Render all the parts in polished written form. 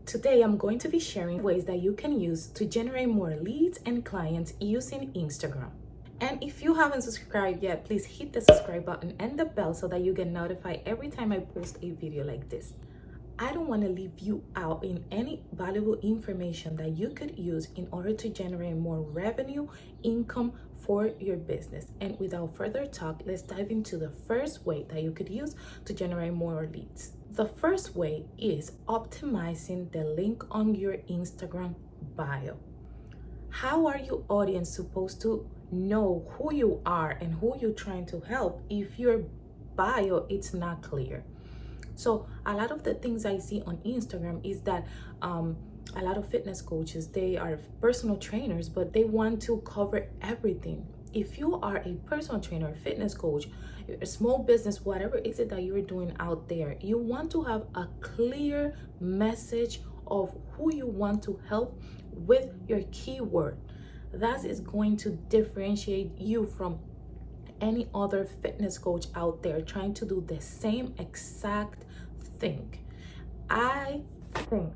Today, I'm going to be sharing ways that you can use to generate more leads and clients using Instagram. And if you haven't subscribed yet, please hit the subscribe button and the bell so that you get notified every time I post a video like this. I don't want to leave you out in any valuable information that you could use in order to generate more revenue, income for your business. And without further talk, let's dive into the first way that you could use to generate more leads. The first way is optimizing the link on your Instagram bio. How are your audience supposed to know who you are and who you're trying to help if your bio it's not clear? So a lot of the things I see on Instagram is that a lot of fitness coaches, they are personal trainers, but they want to cover everything. If you are a personal trainer, fitness coach, a small business, whatever is it that you're doing out there, you want to have a clear message of who you want to help with your keyword. That is going to differentiate you from any other fitness coach out there trying to do the same exact thing. I think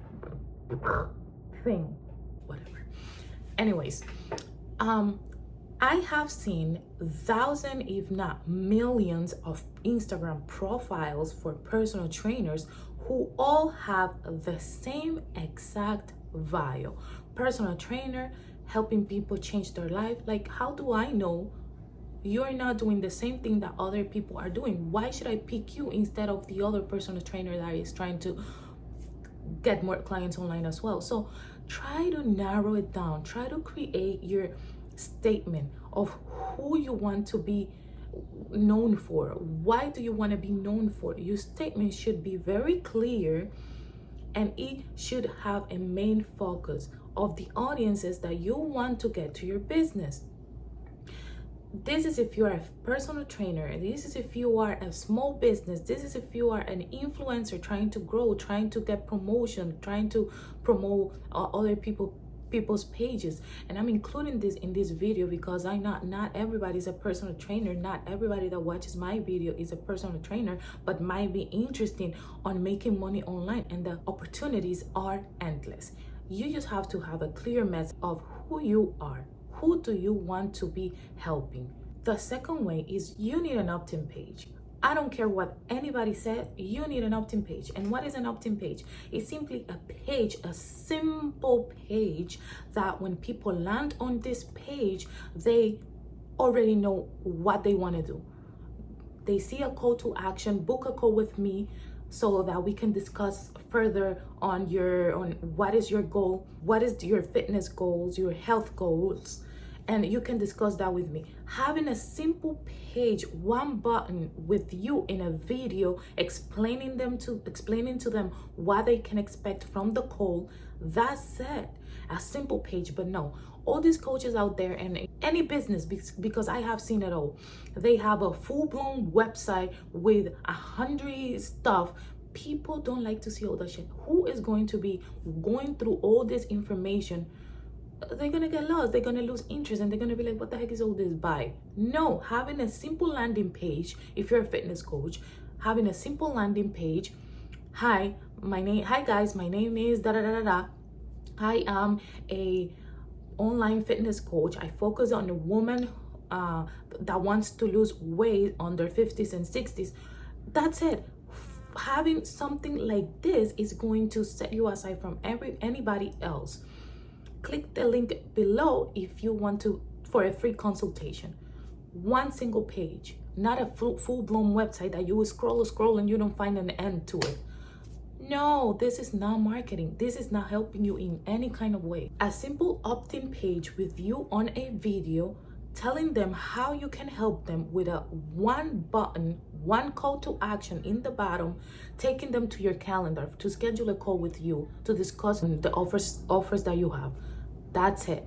whatever. Anyways, I have seen thousands, if not millions, of Instagram profiles for personal trainers who all have the same exact bio. Personal trainer helping people change their life. Like, how do I know you're not doing the same thing that other people are doing? Why should I pick you instead of the other personal trainer that is trying to get more clients online as well? So try to narrow it down. Try to create your statement of who you want to be known for. Why do you want to be known for? Your statement should be very clear, and it should have a main focus of the audiences that you want to get to your business. This is if you're a personal trainer. This is if you are a small business. This is if you are an influencer trying to grow, trying to get promotion, trying to promote other people's pages. And I'm including this in this video because not everybody's a personal trainer. Not everybody that watches my video is a personal trainer, but might be interested on making money online, and the opportunities are endless. You just have to have a clear message of who you are. Who do you want to be helping? The second way is you need an opt-in page. I don't care what anybody said, you need an opt-in page. And what is an opt-in page? It's simply a page, a simple page that when people land on this page, they already know what they want to do. They see a call to action, book a call with me so that we can discuss further on what is your goal, what is your fitness goals, your health goals, and you can discuss that with me. Having a simple page, one button with you in a video explaining to them what they can expect from the call. That's it. A simple page. But no, all these coaches out there and any business, because I have seen it all, they have a full-blown website with 100 stuff. People don't like to see all that shit. Who is going to be going through all this information? They're gonna get lost, they're gonna lose interest, and they're gonna be like, what the heck is all this? Buy. No, having a simple landing page, if you're a fitness coach, having a simple landing page. Hi guys, my name is da da da da da. I am a online fitness coach. I focus on a woman that wants to lose weight on their 50s and 60s. That's it. Having something like this is going to set you aside from anybody else. Click the link below if you want to for a free consultation. One single page, not a full-blown website that you will scroll and you don't find an end to it. No, this is not marketing. This is not helping you in any kind of way. A simple opt-in page with you on a video telling them how you can help them with a one button, one call to action in the bottom, taking them to your calendar to schedule a call with you to discuss the offers that you have. That's it.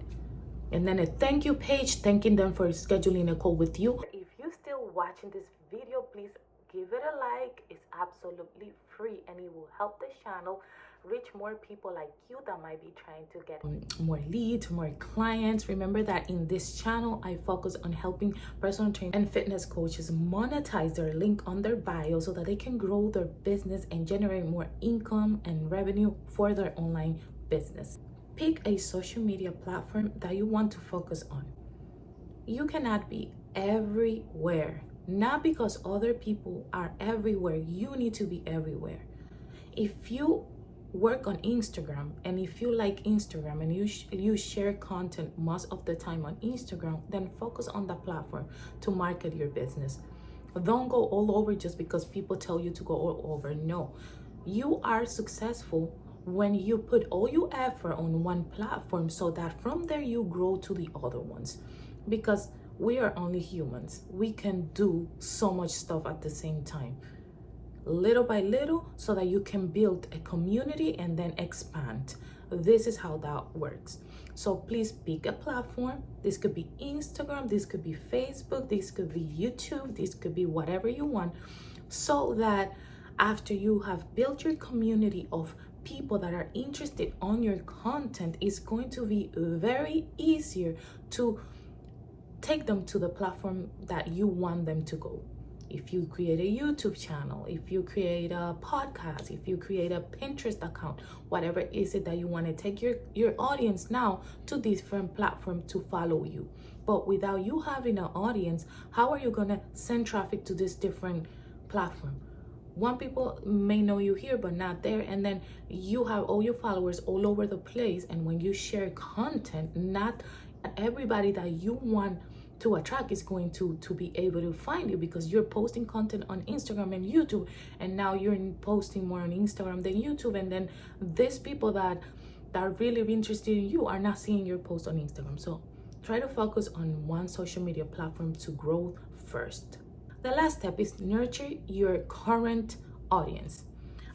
And then a thank you page thanking them for scheduling a call with you. If you're still watching this video, please give it a like. It's absolutely free and it will help the channel reach more people like you that might be trying to get more leads, more clients. Remember that in this channel, I focus on helping personal trainers and fitness coaches monetize their link on their bio so that they can grow their business and generate more income and revenue for their online business. Pick a social media platform that you want to focus on. You cannot be everywhere. Not because other people are everywhere, you need to be everywhere. If you work on Instagram and if you like Instagram and you share content most of the time on Instagram, then focus on the platform to market your business. Don't go all over just because people tell you to go all over. No, you are successful when you put all your effort on one platform so that from there you grow to the other ones, because we are only humans. We can do so much stuff at the same time, little by little, so that you can build a community and then expand. This is how that works. So please pick a platform. This could be Instagram, this could be Facebook, this could be YouTube, this could be whatever you want, so that after you have built your community of people that are interested on your content, it's going to be very easier to take them to the platform that you want them to go. If you create a YouTube channel, if you create a podcast, if you create a Pinterest account, whatever is it that you want to take your audience now to different platform to follow you. But without you having an audience, how are you going to send traffic to this different platform? One people may know you here but not there, and then you have all your followers all over the place, and when you share content, not everybody that you want to attract is going to be able to find you, because you're posting content on Instagram and YouTube, and now you're posting more on Instagram than YouTube, and then these people that are really interested in you are not seeing your post on Instagram. So try to focus on one social media platform to grow first. The last step is nurture your current audience.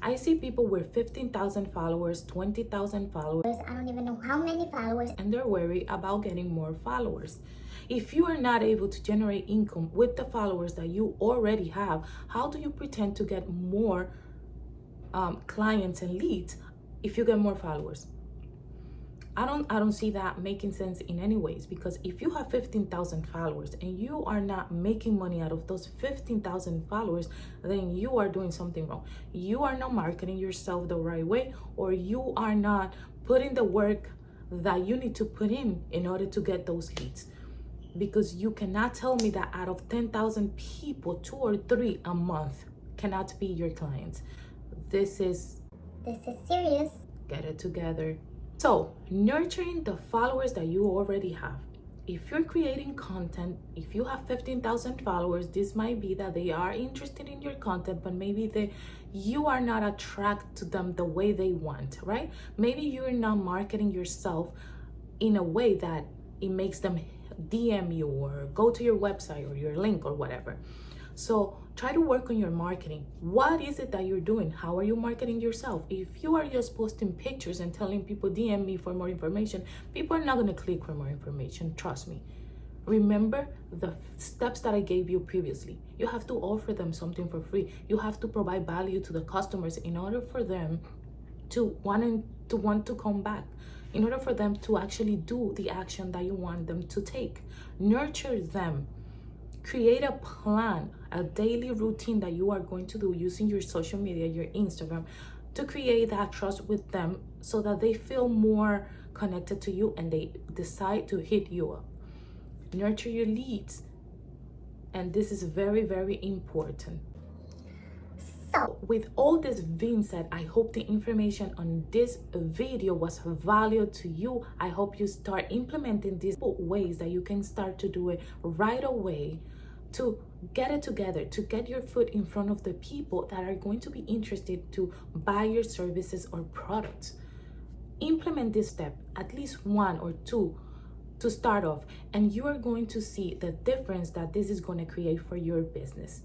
I see people with 15,000 followers, 20,000 followers. I don't even know how many followers. And they're worried about getting more followers. If you are not able to generate income with the followers that you already have, how do you pretend to get more clients and leads if you get more followers? I don't see that making sense in any ways, because if you have 15,000 followers and you are not making money out of those 15,000 followers, then you are doing something wrong. You are not marketing yourself the right way, or you are not putting the work that you need to put in order to get those leads. Because you cannot tell me that out of 10,000 people, 2 or 3 a month cannot be your clients. This is serious. Get it together. So, nurturing the followers that you already have. If you're creating content, if you have 15,000 followers, this might be that they are interested in your content, but maybe you are not attracted to them the way they want, right? Maybe you're not marketing yourself in a way that it makes them DM you or go to your website or your link or whatever. So try to work on your marketing. What is it that you're doing? How are you marketing yourself? If you are just posting pictures and telling people DM me for more information, people are not going to click for more information. Trust me. Remember the steps that I gave you previously. You have to offer them something for free. You have to provide value to the customers in order for them to want to come back, in order for them to actually do the action that you want them to take. Nurture them. Create a plan, a daily routine that you are going to do using your social media, your Instagram, to create that trust with them so that they feel more connected to you and they decide to hit you up. Nurture your leads. And this is very, very important. So with all this being said, I hope the information on this video was valuable to you. I hope you start implementing these ways that you can start to do it right away, to get it together, to get your foot in front of the people that are going to be interested to buy your services or products. Implement this step, at least 1 or 2 to start off, and you are going to see the difference that this is going to create for your business.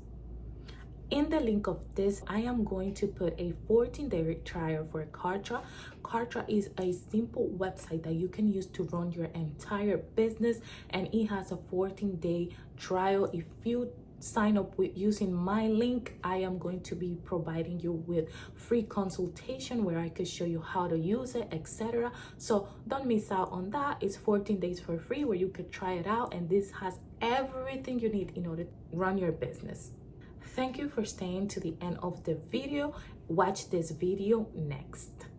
In the link of this, I am going to put a 14-day trial for KARTRA. KARTRA is a simple website that you can use to run your entire business, and it has a 14-day trial. If you sign up with using my link, I am going to be providing you with free consultation where I could show you how to use it, etc. So don't miss out on that. It's 14 days for free where you could try it out, and this has everything you need in order to run your business. Thank you for staying to the end of the video. Watch this video next.